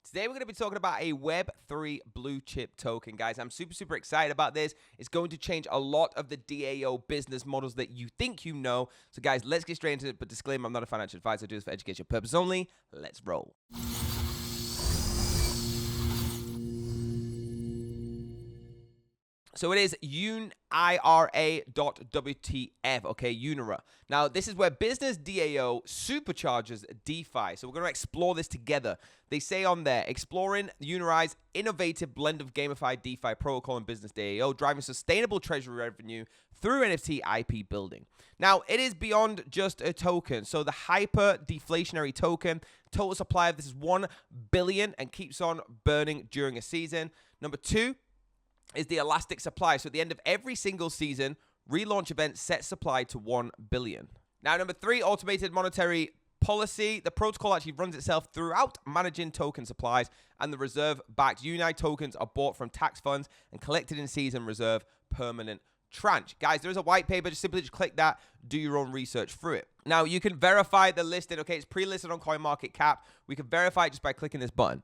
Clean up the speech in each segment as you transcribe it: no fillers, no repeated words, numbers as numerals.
Today we're going to be talking about a Web3 blue chip token, guys. I'm super excited about this. It's going to change a lot of the DAO business models that you think you know. So guys, let's get straight into it. But disclaimer, I'm not a financial advisor. I do this for educational purpose only. Let's roll. So it is Unira.WTF, okay, Unira. Now, this is where business DAO supercharges DeFi. So we're going to explore this together. They say on there, exploring Unira's innovative blend of gamified DeFi protocol and business DAO, driving sustainable treasury revenue through NFT IP building. Now, it is beyond just a token. So the hyper deflationary token, total supply of this is 1 billion and keeps on burning during a season. Number 2 is the elastic supply. So at the end of every single season, relaunch event sets supply to 1 billion. Now, number 3, automated monetary policy. The protocol actually runs itself throughout managing token supplies, and the reserve-backed Unite tokens are bought from tax funds and collected in season reserve permanent tranche. Guys, there is a white paper. Just click that, do your own research through it. Now, you can verify the listing. Okay, it's pre-listed on CoinMarketCap. We can verify it just by clicking this button.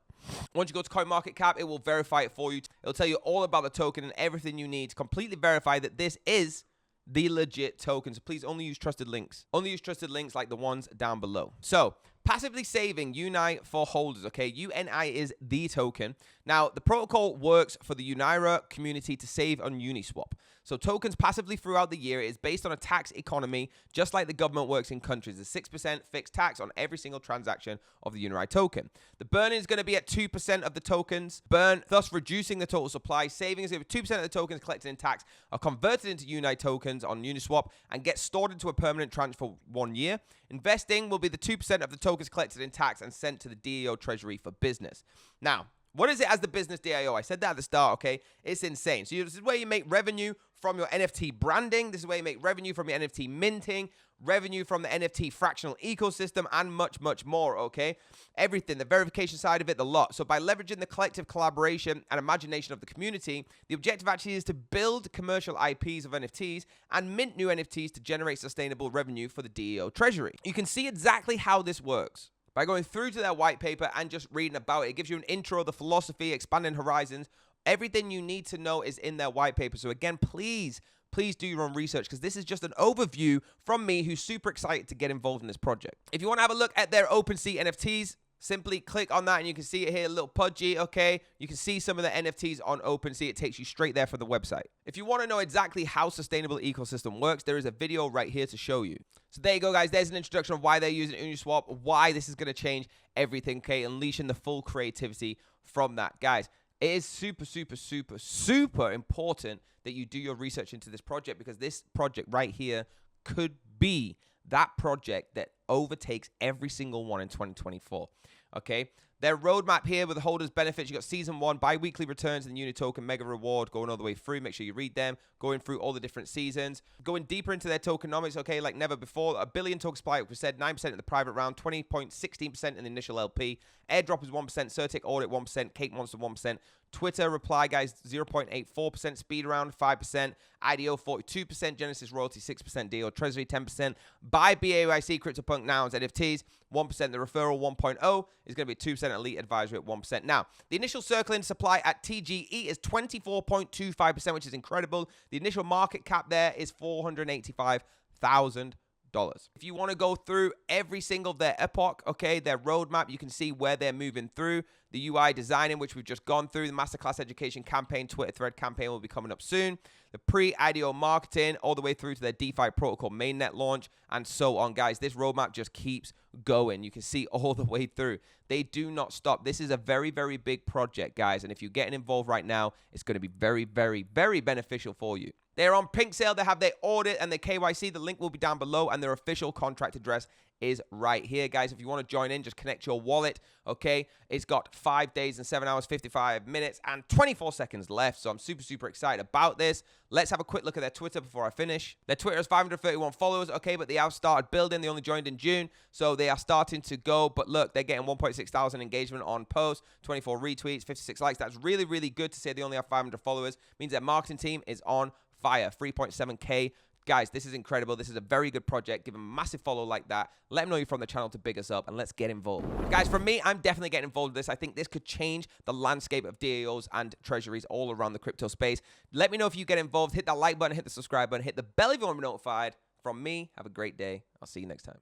Once you go to CoinMarketCap, it will verify it for you. It'll tell you all about the token and everything you need to completely verify that this is the legit token. So please only use trusted links. Only use trusted links like the ones down below. So, passively saving UNI for holders, okay? UNI is the token. Now, the protocol works for the Unira community to save on Uniswap. So tokens passively throughout the year is based on a tax economy, just like the government works in countries. A 6% fixed tax on every single transaction of the Unira token. The burn is going to be at 2% of the tokens burn, thus reducing the total supply. Savings of 2% of the tokens collected in tax are converted into UNI tokens on Uniswap and get stored into a permanent tranche for 1 year. Investing will be the 2% of the tokens collected in tax and sent to the DAO treasury for business. Now, what is it as the business DAO? I said that at the start, okay? It's insane. So this is where you make revenue from your NFT branding. This is where you make revenue from your NFT minting, revenue from the NFT fractional ecosystem, and much more, okay? Everything, the verification side of it, the lot. So by leveraging the collective collaboration and imagination of the community, the objective actually is to build commercial IPs of NFTs and mint new NFTs to generate sustainable revenue for the DAO treasury. You can see exactly how this works by going through to their white paper and just reading about it. It gives you an intro, the philosophy, expanding horizons. Everything you need to know is in their white paper. So again, please do your own research, because this is just an overview from me who's super excited to get involved in this project. If you want to have a look at their OpenSea NFTs, simply click on that and you can see it here, a little pudgy, okay? You can see some of the NFTs on OpenSea. It takes you straight there for the website. If you want to know exactly how sustainable ecosystem works, there is a video right here to show you. So there you go, guys. There's an introduction of why they're using Uniswap, why this is going to change everything, okay? Unleashing the full creativity from that. Guys, it is super important that you do your research into this project, because this project right here could be that project that overtakes every single one in 2024, okay? Their roadmap here with the holders' benefits, you got Season 1, bi-weekly returns, and the Uni token mega reward going all the way through. Make sure you read them, going through all the different seasons. Going deeper into their tokenomics, okay, like never before. A billion token supply, like we said, 9% in the private round, 20.16% in the initial LP. Airdrop is 1%, Certic audit 1%, Cake Monster 1%. Twitter reply, guys, 0.84%, speed round 5%, IDO 42%, Genesis royalty 6%, DAO treasury 10%, buy BAYC, CryptoPunk Nouns, NFTs 1%, the referral 1.0 is going to be 2%, elite advisory at 1%. Now, the initial circling supply at TGE is 24.25%, which is incredible. The initial market cap there is $485,000. If you want to go through every single of their epoch, okay, their roadmap, you can see where they're moving through. The UI designing, which we've just gone through. The masterclass education campaign, Twitter thread campaign will be coming up soon. The pre-IDO marketing, all the way through to their DeFi protocol mainnet launch, and so on, guys. This roadmap just keeps going. You can see all the way through. They do not stop. This is a very big project, guys. And if you're getting involved right now, it's going to be very beneficial for you. They're on pinksale. They have their audit and their KYC. The link will be down below, and their official contract address is right here, guys. If you want to join in, just connect your wallet, okay? It's got 5 days and 7 hours, 55 minutes, and 24 seconds left, so I'm super excited about this. Let's have a quick look at their Twitter before I finish. Their Twitter has 531 followers, okay, but they have started building. They only joined in June, so they are starting to go, but look, they're getting 1.6 thousand engagement on posts, 24 retweets, 56 likes. That's really good to say they only have 500 followers. Means their marketing team is on fire. 3.7K Guys, this is incredible. This is a very good project. Give them a massive follow like that. Let them know you're from the channel to big us up, and let's get involved. Guys, from me, I'm definitely getting involved with this. I think this could change the landscape of DAOs and treasuries all around the crypto space. Let me know if you get involved. Hit that like button, hit the subscribe button, hit the bell if you want to be notified. From me, have a great day. I'll see you next time.